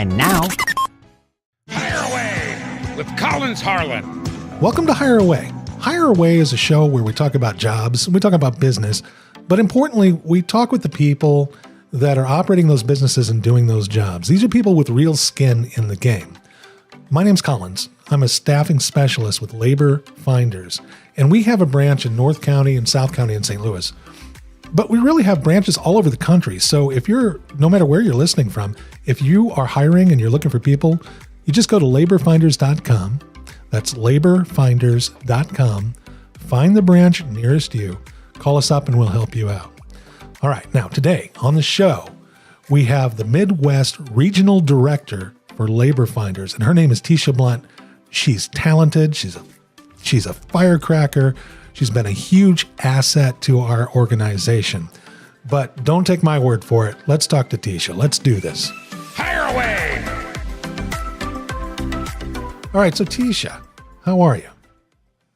And now, Hire Away with Collins Harlan. Welcome to Hire Away. Hire Away is a show where we talk about jobs, we talk about business, but importantly, we talk with the people that are operating those businesses and doing those jobs. These are people with real skin in the game. My name's Collins. I'm a staffing specialist with Labor Finders, and we have a branch in North County and South County in St. Louis. But we really have branches all over the country. So no matter where you're listening from, if you are hiring and you're looking for people, you just go to laborfinders.com. That's laborfinders.com. Find the branch nearest you. Call us up and we'll help you out. All right. Now, today on the show, we have the Midwest Regional Director for Labor Finders, and her name is Tisha Blunt. She's talented. She's a firecracker. She's been a huge asset to our organization. But don't take my word for it. Let's talk to Tisha. Let's do this. Hire Away! All right, so Tisha, how are you?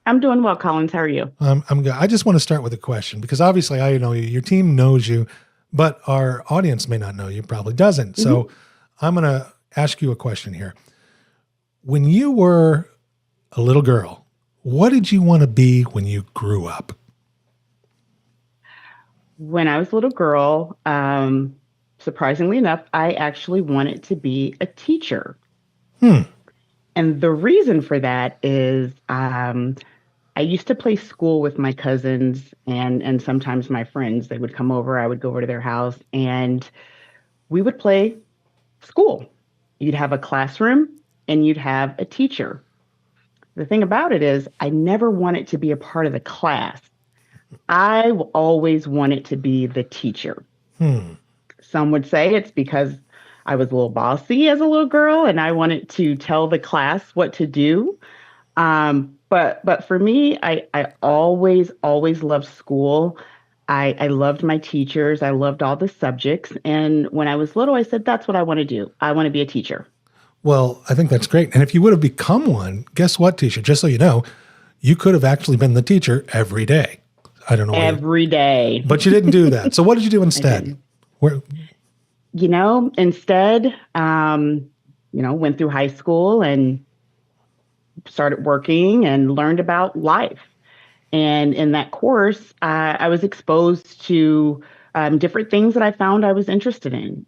I'm doing well, Collins. How are you? I'm good. I just want to start with a question because obviously I know you, your team knows you, but our audience may not know you, probably doesn't. So I'm going to ask you a question here. When you were a little girl, what did you want to be when you grew up? When I was a little girl, surprisingly enough, I actually wanted to be a teacher. And the reason for that is I used to play school with my cousins and sometimes my friends. They would come over, I would go over to their house, and we would play school. You'd have a classroom and you'd have a teacher. The thing about it is I never wanted to be a part of the class. I always wanted to be the teacher. Some would say it's because I was a little bossy as a little girl and I wanted to tell the class what to do. But for me, I always loved school. I loved my teachers. I loved all the subjects. And when I was little, I said, that's what I want to do. I want to be a teacher. Well, I think that's great. And if you would have become one, guess what, Tisha? Just so you know, you could have actually been the teacher every day. I don't know. Every day. But you didn't do that. So what did you do instead? Instead, went through high school and started working and learned about life. And in that course, I was exposed to different things that I found I was interested in.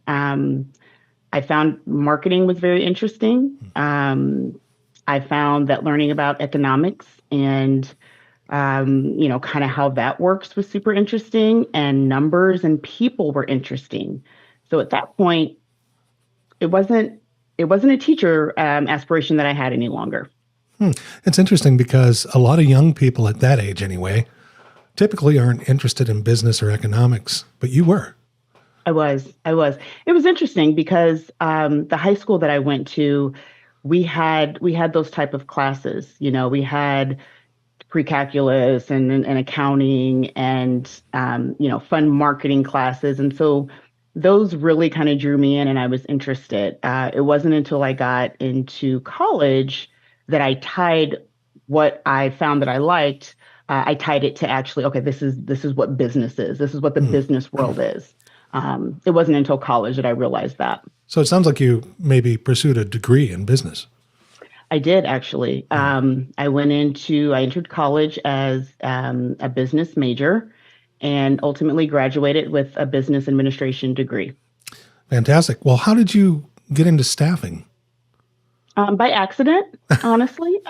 I found marketing was very interesting. I found that learning about economics and, kind of how that works was super interesting, and numbers and people were interesting. So at that point, it wasn't a teacher aspiration that I had any longer. It's interesting because a lot of young people at that age anyway, typically aren't interested in business or economics, but you were. I was. It was interesting because the high school that I went to, we had those type of classes. We had pre-calculus and accounting and fun marketing classes, and so those really kind of drew me in, and I was interested. It wasn't until I got into college that I tied what I found that I liked. I tied it to actually, okay, this is what business is. This is what the business world is. It wasn't until college that I realized that. So it sounds like you maybe pursued a degree in business. I did, actually. I entered college as a business major and ultimately graduated with a business administration degree. Fantastic. Well, how did you get into staffing? By accident, honestly.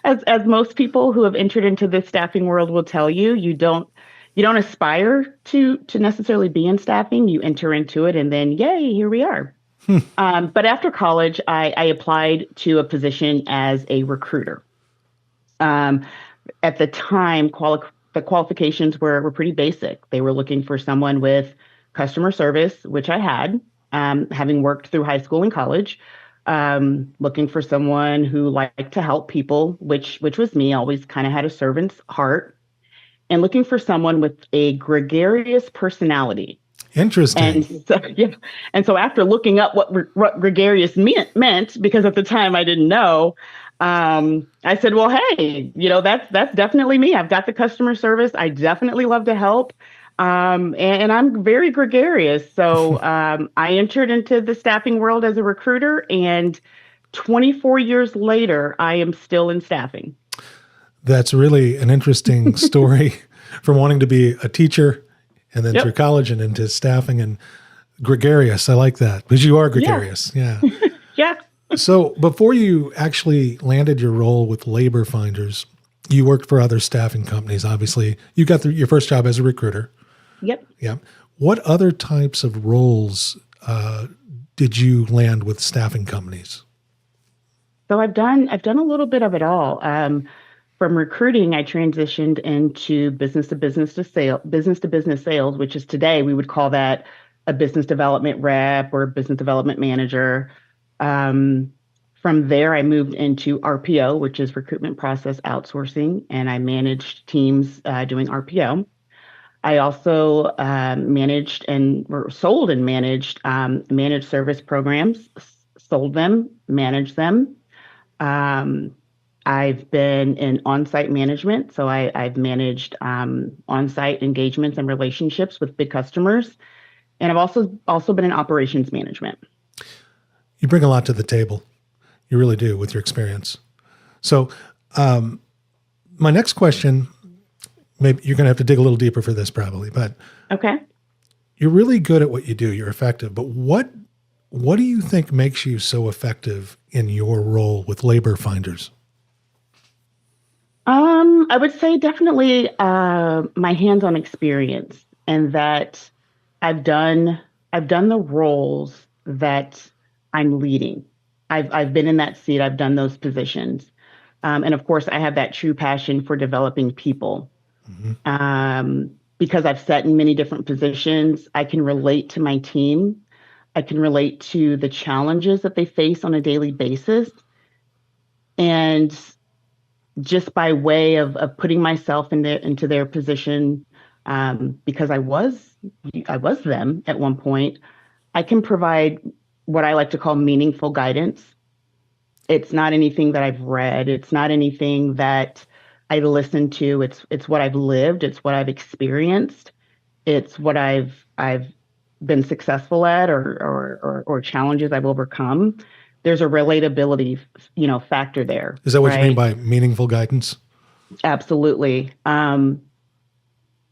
As most people who have entered into this staffing world will tell you, you don't aspire to necessarily be in staffing. You enter into it and then, yay, here we are. But after college, I applied to a position as a recruiter. At the time, the qualifications were pretty basic. They were looking for someone with customer service, which I had, having worked through high school and college. Looking for someone who liked to help people, which was me, always kind of had a servant's heart, and looking for someone with a gregarious personality. Interesting. And so after looking up what gregarious meant, because at the time I didn't know, I said, well, hey, that's definitely me. I've got the customer service. I definitely love to help. And I'm very gregarious. So I entered into the staffing world as a recruiter, and 24 years later, I am still in staffing. That's really an interesting story from wanting to be a teacher and then through Yep. college and into staffing and gregarious. I like that because you are gregarious. Yeah. Yeah. So before you actually landed your role with Labor Finders, you worked for other staffing companies. Obviously, you got your first job as a recruiter. Yep. Yeah. What other types of roles did you land with staffing companies? So I've done a little bit of it all. From recruiting, I transitioned into business to business sales, which is today we would call that a business development rep or business development manager. Um, from there, I moved into RPO, which is recruitment process outsourcing, and I managed teams doing RPO. I also managed and or sold and managed managed service programs, sold them, managed them. Um, I've been in on-site management, so I've managed on-site engagements and relationships with big customers, and I've also been in operations management. You bring a lot to the table. You really do with your experience. So, my next question, maybe you're going to have to dig a little deeper for this probably, but Okay. you're really good at what you do. You're effective, but what do you think makes you so effective in your role with Labor Finders? I would say definitely my hands-on experience, and that I've done I've done the roles that I'm leading. I've been in that seat. I've done those positions, and of course, I have that true passion for developing people. Mhm. Because I've sat in many different positions, I can relate to my team. I can relate to the challenges that they face on a daily basis, and just by way of putting myself into their position, because I was them at one point, I can provide what I like to call meaningful guidance. It's not anything that I've read. It's not anything that I listened to. It's what I've lived. It's what I've experienced. It's what I've been successful at, or challenges I've overcome. There's a relatability, factor there, Is that what you mean right? by meaningful guidance? Absolutely. And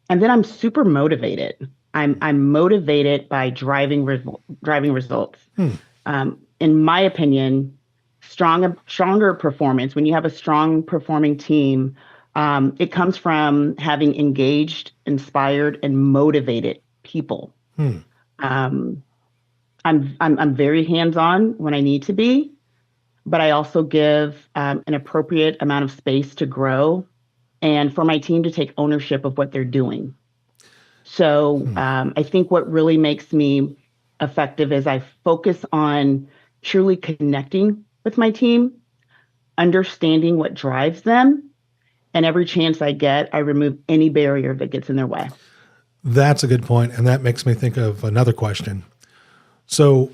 then I'm super motivated. I'm motivated by driving results. Hmm. In my opinion, stronger performance. When you have a strong performing team, it comes from having engaged, inspired, and motivated people. Hmm. Um, I'm very hands on when I need to be, but I also give an appropriate amount of space to grow and for my team to take ownership of what they're doing. So Hmm. I think what really makes me effective is I focus on truly connecting with my team, understanding what drives them, and every chance I get, I remove any barrier that gets in their way. That's a good point, and that makes me think of another question. So,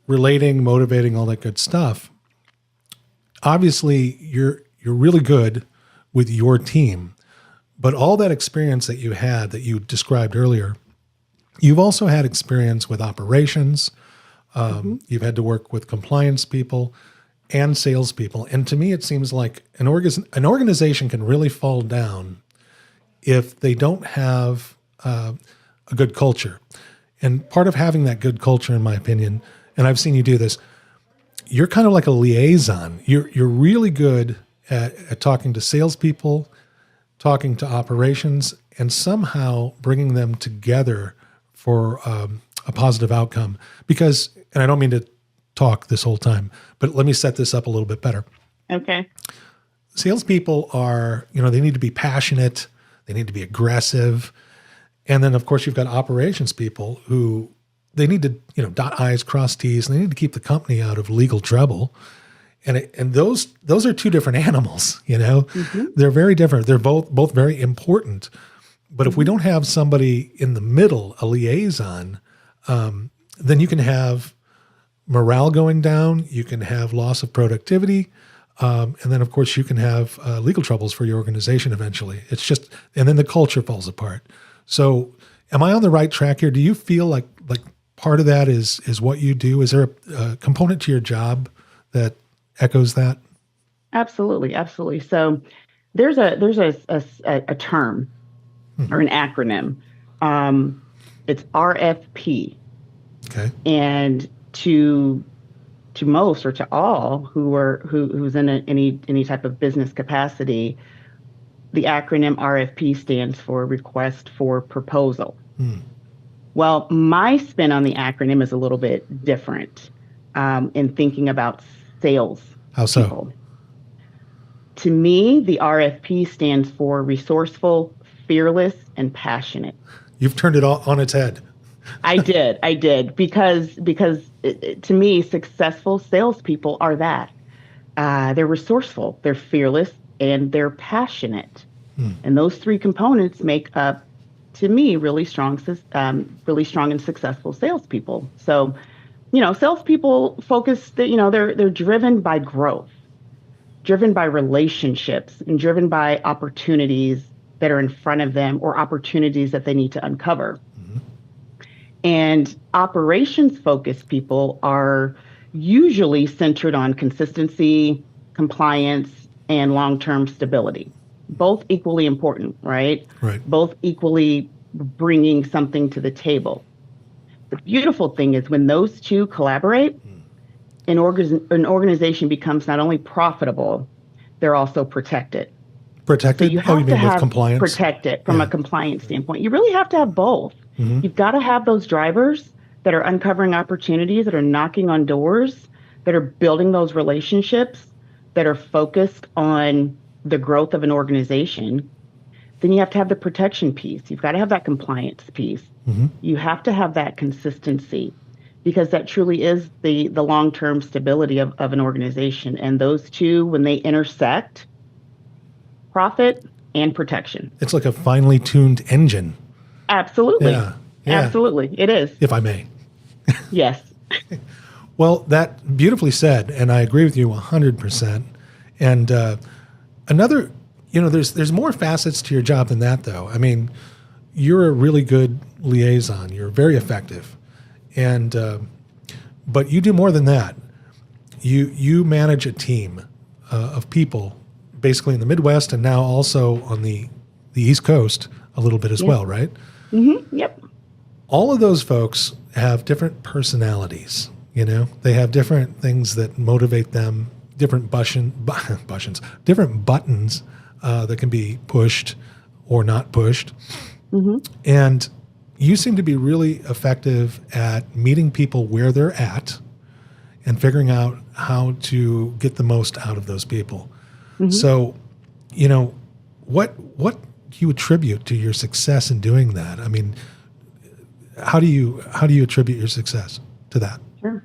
relating, motivating, all that good stuff. Obviously, you're really good with your team, but all that experience that you had that you described earlier, you've also had experience with operations. Mhm. You've had to work with compliance people and salespeople, and to me, it seems like an organization can really fall down if they don't have a good culture. And part of having that good culture, in my opinion, and I've seen you do this, you're kind of like a liaison. You're really good at talking to salespeople, talking to operations, and somehow bringing them together for a positive outcome. Because, and I don't mean to talk this whole time, but let me set this up a little bit better. Okay. Salespeople are, they need to be passionate, they need to be aggressive. And then, of course, you've got operations people who they need to, dot I's, cross T's, and they need to keep the company out of legal trouble. And those are two different animals, Hmm. They're very different. They're both very important. But if we don't have somebody in the middle, a liaison, then you can have morale going down, you can have loss of productivity, and then, of course, you can have legal troubles for your organization eventually. It's just, and then the culture falls apart. So Am I on the right track here? Do you feel like part of that is what you do? Is there a component to your job that echoes that? Absolutely, absolutely. So there's a term or an acronym. Um, it's RFP, Okay. and to most or to all who's in any type of business capacity, the acronym RFP stands for Request for Proposal. Hmm. Well, my spin on the acronym is a little bit different in thinking about sales How so? people. To me, the RFP stands for resourceful, fearless, and passionate. You've turned it all on its head. I did, because to me, successful salespeople are that. They're resourceful, they're fearless, and they're passionate. Hmm. And those three components make up, to me, really strong and successful salespeople. So, salespeople focus. They're driven by growth, driven by relationships, and driven by opportunities that are in front of them or opportunities that they need to uncover. Mm-hmm. And operations focused people are usually centered on consistency, compliance, and long term stability. Both equally important, right? Right. Both equally bringing something to the table. The beautiful thing is when those two collaborate, an organization becomes not only profitable, they're also protected. So Protected? you Oh, you have to mean with have compliance? protected from a Yeah. compliance standpoint. You really have to have both. Mm-hmm. You've got to have those drivers that are uncovering opportunities, that are knocking on doors, that are building those relationships, that are focused on the growth of an organization. Then you have to have the protection piece. You've got to have that compliance piece. Mm-hmm. You have to have that consistency because that truly is the long-term stability of an organization. And those two, when they intersect, profit and protection. It's like a finely tuned engine. Absolutely. Yeah. Yeah. Absolutely. It is. If I may. Yes. Well, that beautifully said, and I agree with you 100%. And another, there's more facets to your job than that, though. I mean, you're a really good liaison. You're very effective, and but you do more than that. You manage a team of people, basically in the Midwest, and now also on the East Coast a little bit as well, right? Mm-hmm. Yep. All of those folks have different personalities. They have different things that motivate them, different different buttons that can be pushed or not pushed. Mm-hmm. And you seem to be really effective at meeting people where they're at and figuring out how to get the most out of those people. Mm-hmm. So, what do you attribute to your success in doing that? I mean, how do you attribute your success to that? Sure.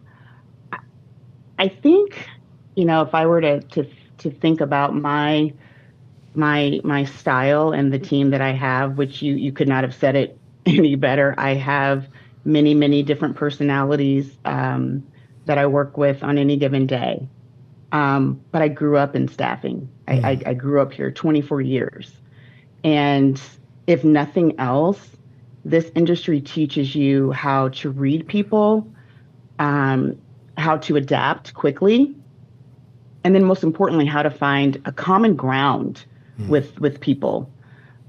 I think, if I were to think about my style and the team that I have, which you could not have said it any better. I have many, many different personalities that I work with on any given day. But I grew up in staffing. I grew up here 24 years. And if nothing else, this industry teaches you how to read people, how to adapt quickly, and then most importantly, how to find a common ground with people.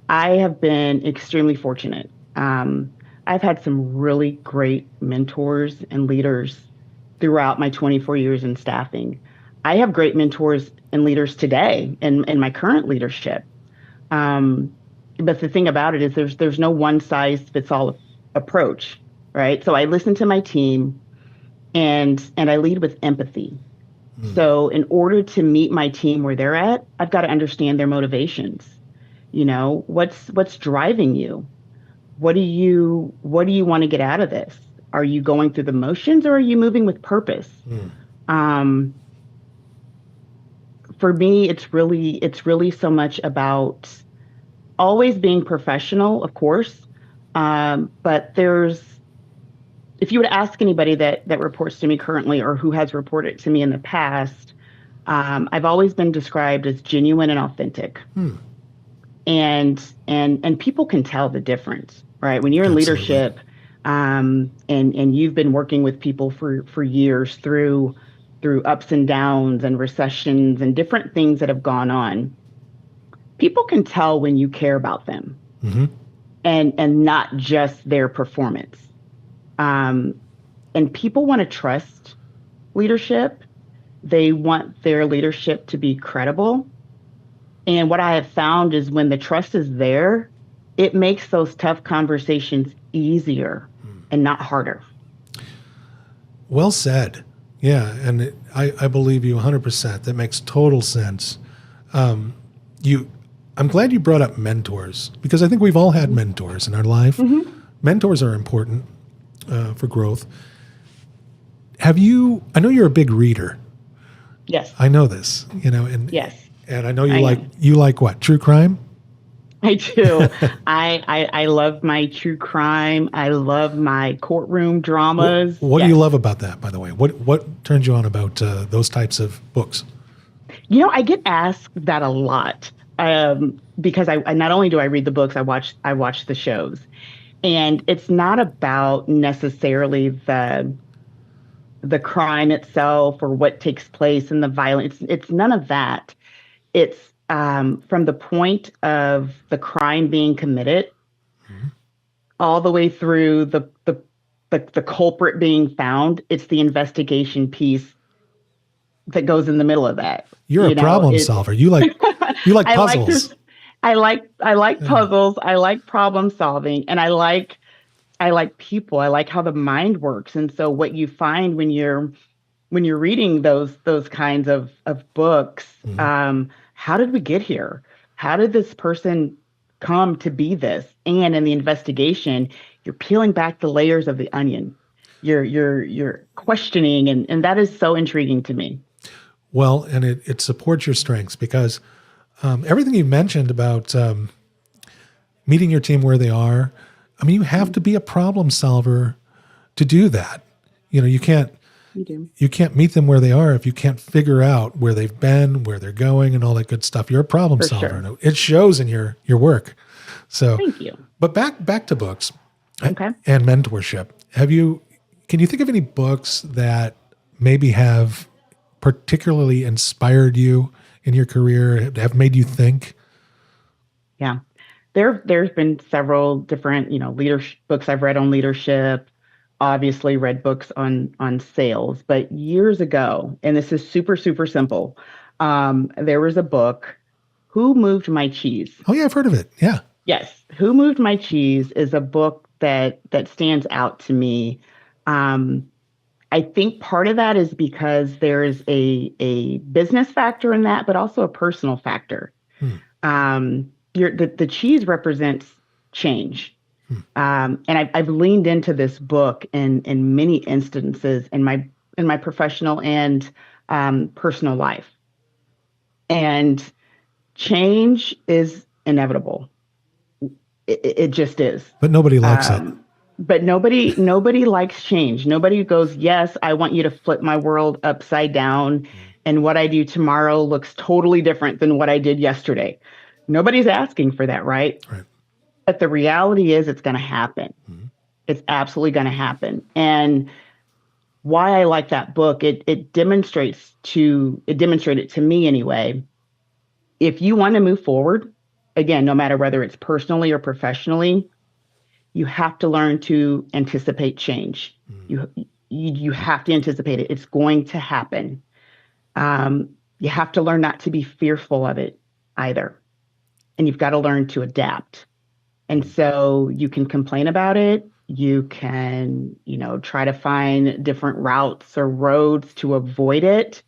I have been extremely fortunate. I've had some really great mentors and leaders throughout my 24 years in staffing. I have great mentors and leaders today in my current leadership. But the thing about it is there's no one size fits all approach, right? So I listen to my team and I lead with empathy. So in order to meet my team where they're at, I've got to understand their motivations. What's driving you? What do you want to get out of this? Are you going through the motions or are you moving with purpose? For me, it's really so much about always being professional, of course. But if you were to ask anybody that reports to me currently or who has reported to me in the past, I've always been described as genuine and authentic. And people can tell the difference. right? When you're in Absolutely. leadership, and you've been working with people for years through ups and downs and recessions and different things that have gone on, people can tell when you care about them Hmm. and not just their performance. Um, and people want to trust leadership. They want their leadership to be credible. And what I have found is when the trust is there, it makes those tough conversations easier and not harder. Well said. Yeah, and I believe you 100%. That makes total sense. You, I'm glad you brought up mentors because I think we've all had mentors in our life. Mm-hmm. Mentors are important for growth. Have you? I know you're a big reader. Yes. I know this. Yes. And I know I am. you like what? True crime? I do. I love my true crime. I love my courtroom dramas. What do you Yes. love about that, by the way? What turns you on about those types of books? I get asked that a lot because I not only do I read the books, I watch the shows, and it's not about necessarily the crime itself or what takes place and the violence. It's none of that. It's from the point of the crime being committed all the way through the culprit being found. It's the investigation piece that goes in the middle of that. You're a problem It solver. You like I like puzzles. this. I like puzzles. I like problem solving, and I like people. I like how the mind works. And so what you find when you're reading those kinds of books, Mhm. how did we get here? How did this person come to be this? And in the investigation, you're peeling back the layers of the onion. You're questioning, and that is so intriguing to me. Well, and it supports your strengths because everything you mentioned about meeting your team where they are. I mean, you have to be a problem solver to do that. You can't You do. you can't meet them where they are if you can't figure out where they've been, where they're going, and all that good stuff. You're a problem For solver. sure. And it shows in your work. So, Thank you. but back to books Okay. and mentorship. Can you think of any books that maybe have particularly inspired you in your career, have made you think? Yeah. There's been several different, leadership books I've read on leadership, obviously read books on sales, but years ago, and this is super, super simple. There was a book, Who Moved My Cheese? Oh yeah, I've heard of it. Yeah. Yes, Who Moved My Cheese is a book that stands out to me. Um, I think part of that is because there's a business factor in that, but also a personal factor. Hmm. The cheese represents change. Hmm. And I've leaned into this book in many instances in my professional and personal life. And change is inevitable. It just is. But nobody likes it. But nobody likes change. Nobody goes, yes, I want you to flip my world upside down, and what I do tomorrow looks totally different than what I did yesterday. Nobody's asking for that, right? Right. But the reality is it's going to happen. Mhm. It's absolutely going to happen. And why I like that book, it demonstrated to me anyway. If you want to move forward, again, no matter whether it's personally or professionally, you have to learn to anticipate change. You have to anticipate it. It's going to happen. You have to learn not to be fearful of it either. And you've got to learn to adapt. And so you can complain about it. You can, try to find different routes or roads to avoid it.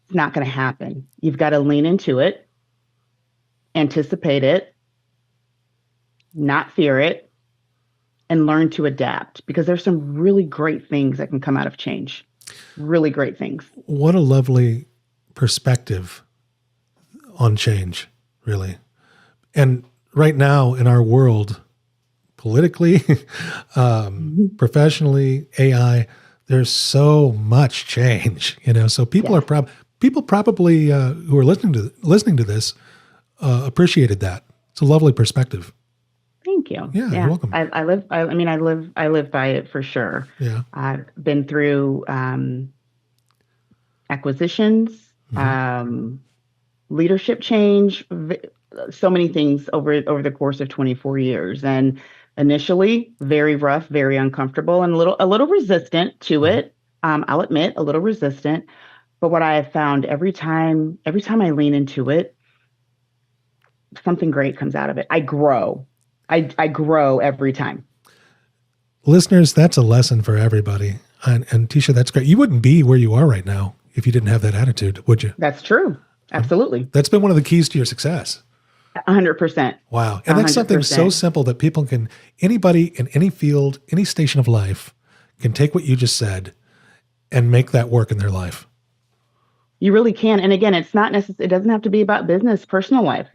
It's not going to happen. You've got to lean into it, anticipate it, not fear it, and learn to adapt because there's some really great things that can come out of change. Really great things. What a lovely perspective on change, really. And right now in our world, politically, professionally, AI, there's so much change, so people Yeah. people probably who are listening to this appreciated that. It's a lovely perspective. Thank Thank you. Yeah, you're Yeah. welcome. I live by it for sure. Yeah. I've been through acquisitions, Hmm. leadership change, so many things over the course of 24 years. And initially, very rough, very uncomfortable, and a little resistant to Hmm. it. I'll admit, a little resistant. But what I have found every time I lean into it, something great comes out of it. I grow. I grow every time. Listeners, that's a lesson for everybody. And Tisha, that's great. You wouldn't be where you are right now if you didn't have that attitude, would you? That's true. Absolutely. That's been one of the keys to your success. 100%. Wow. And that's something so 100%. simple that anybody in any field, any station of life can take what you just said and make that work in their life. You really can. And again, it's not necessarily, it doesn't have to be about business, personal life.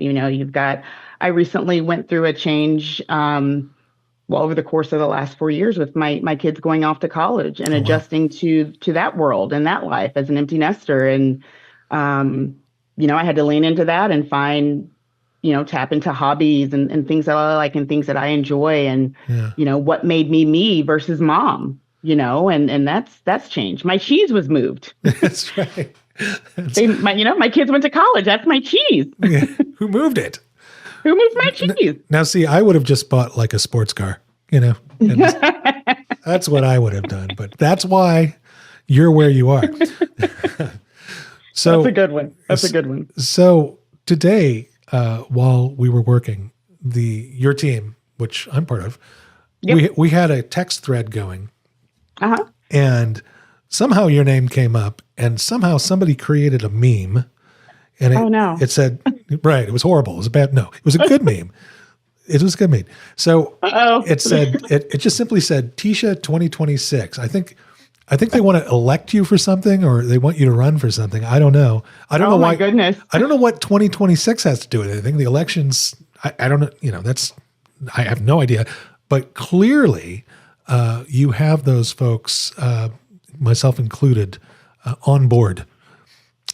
I recently went through a change, over the course of the last 4 years with my kids going off to college and Oh, wow. adjusting to that world and that life as an empty nester. And, I had to lean into that and tap into hobbies and things that I like and things that I enjoy and, Yeah. what made me versus mom, and that's changed. My cheese was moved. That's right. My kids went to college. That's my cheese. Yeah. Who moved it? Who moved my cheese? Now, see, I would have just bought like a sports car, and that's what I would have done. But that's why you're where you are. So That's a good one. That's a good one. So today, while we were working, your team, which I'm part of, Yep. we had a text thread going, Uh-huh. and somehow your name came up, and somehow somebody created a meme, and Oh, no. it said, right, it was horrible. It was a bad, no, it was a good meme. It was a good meme. So Uh-oh. it said, it just simply said, Tisha 2026. I think they want to elect you for something, or they want you to run for something. I don't know. I don't know Oh, why. my goodness. I don't know what 2026 has to do with anything. The elections, I don't know. I have no idea. But clearly, you have those folks, myself included, on board,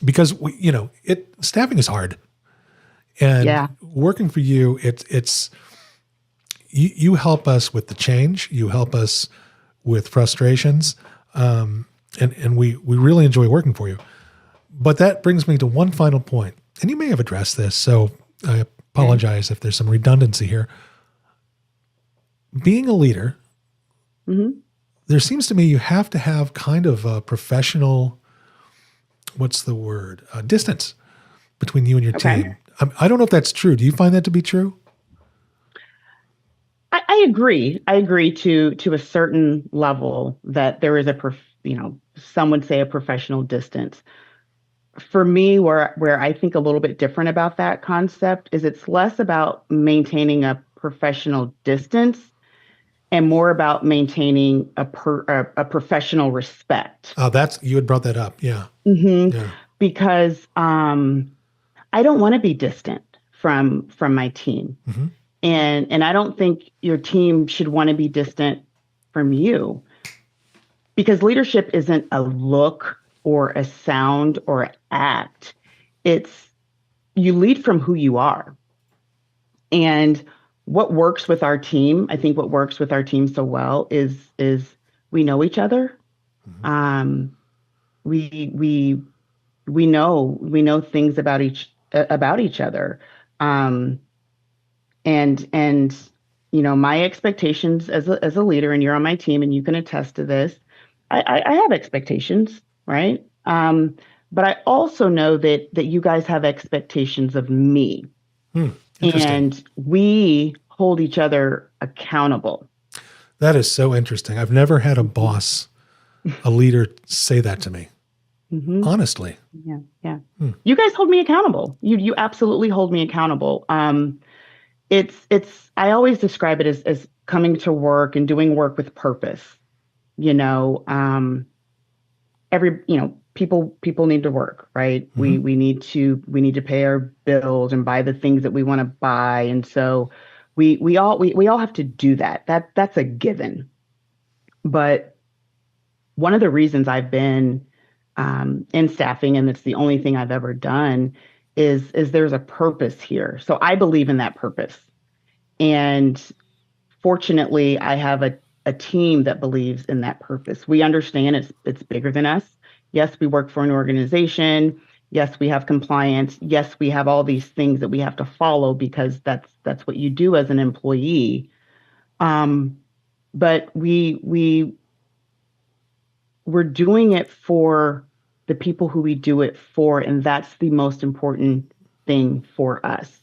because staffing is hard, and Yeah. working for you, it's you help us with the change. You help us with frustrations. And we really enjoy working for you. But that brings me to one final point, and you may have addressed this, so I apologize if there's some redundancy here. Being a leader, Mm-hmm. there seems to me you have to have kind of a professional, what's the word, distance between you and your Okay. team. I don't know if that's true. Do you find that to be true? I agree. I agree to a certain level that there is some would say a professional distance. For me, where I think a little bit different about that concept is it's less about maintaining a professional distance and more about maintaining a professional respect. Oh, you had brought that up. Yeah. Hmm. Yeah. Because I don't want to be distant from my team. Hmm. And I don't think your team should want to be distant from you, because leadership isn't a look or a sound or an act. It's you lead from who you are. And what works with our team, I think what works with our team so well is we know each other. Hmm. We we know things about each other. Um, and my expectations as a leader, and you're on my team and you can attest to this. I have expectations, right? But I also know that you guys have expectations of me, Interesting. and we hold each other accountable. That is so interesting. I've never had a boss, a leader say that to me. Hmm. Honestly. Yeah, yeah. You guys hold me accountable. You absolutely hold me accountable. It's I always describe it as coming to work and doing work with purpose. You know, people need to work, right? Mhm. We need to pay our bills and buy the things that we want to buy, and so we all have to do that. That's a given. But one of the reasons I've been in staffing, and it's the only thing I've ever done, is there's a purpose here. So I believe in that purpose, and fortunately, I have a team that believes in that purpose. We understand it's bigger than us. Yes, we work for an organization. Yes, we have compliance. Yes, we have all these things that we have to follow because that's what you do as an employee. But we're doing it for the people who we do it for, and that's the most important thing for us.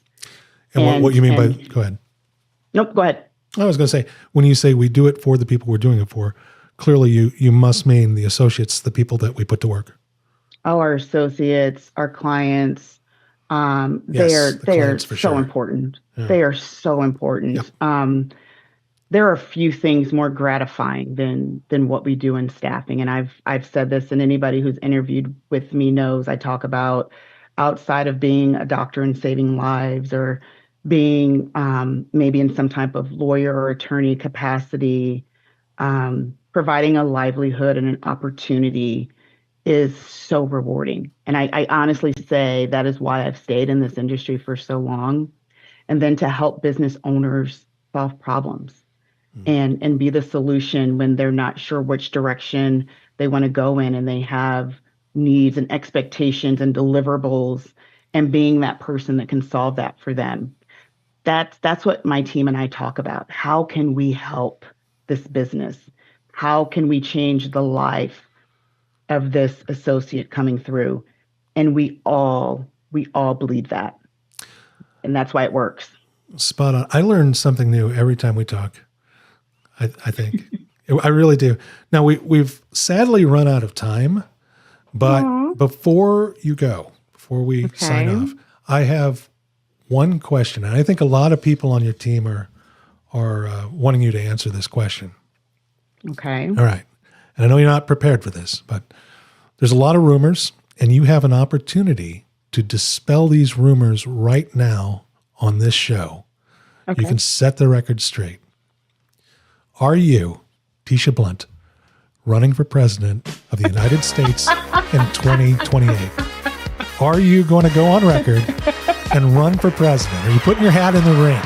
And what you mean by, go ahead. Nope, go ahead. I was going to say, when you say we do it for the people we're doing it for, clearly you must mean the associates, the people that we put to work. Oh, our associates, our clients, they are so important. Yeah. They are so important. Yep. There are a few things more gratifying than what we do in staffing. And I've said this, and anybody who's interviewed with me knows I talk about, outside of being a doctor and saving lives, or being maybe in some type of lawyer or attorney capacity, providing a livelihood and an opportunity is so rewarding. And I honestly say that is why I've stayed in this industry for so long. And then to help business owners solve problems and be the solution when they're not sure which direction they want to go in, and they have needs and expectations and deliverables, and being that person that can solve that for them. That's what my team and I talk about. How can we help this business? How can we change the life of this associate coming through? And we all believe that. And that's why it works. Spot on. I learn something new every time we talk. I think I really do. Now we've sadly run out of time, but before we sign off, I have one question. And I think a lot of people on your team are wanting you to answer this question. Okay. All right. And I know you're not prepared for this, but there's a lot of rumors, and you have an opportunity to dispel these rumors right now on this show. Okay. You can set the record straight. Are you, Tisha Blunt, running for president of the United States in 2028? Are you going to go on record and run for president? Are you putting your hat in the ring?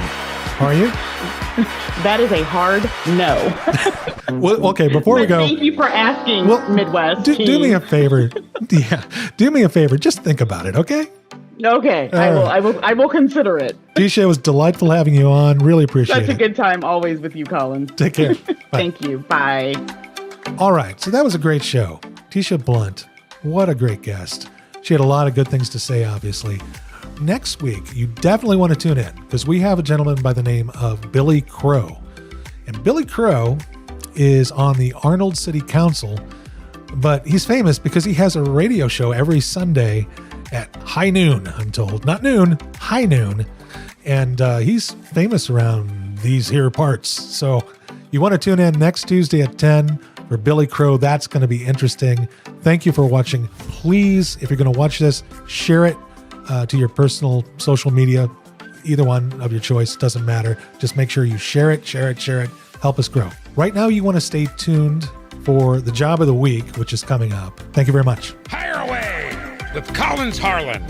Are you? That is a hard no. Well, okay, before we go. Thank you for asking, Midwest. Do me a favor. Yeah, do me a favor. Just think about it, okay? Okay, I will consider it. Tisha, it was delightful having you on. Really appreciate it. Such a good time always with you, Colin. Take care. Thank you. Bye. All right, so that was a great show. Tisha Blunt, what a great guest. She had a lot of good things to say, obviously. Next week, you definitely want to tune in because we have a gentleman by the name of Billy Crow. And Billy Crow is on the Arnold City Council, but he's famous because he has a radio show every Sunday at high noon, I'm told. Not noon, high noon. And he's famous around these here parts. So you want to tune in next Tuesday at 10 for Billy Crow. That's going to be interesting. Thank you for watching. Please, if you're going to watch this, share it to your personal social media. Either one of your choice, doesn't matter. Just make sure you share it. Help us grow. Right now, you want to stay tuned for the job of the week, which is coming up. Thank you very much. Hire Away with Collins Harlan.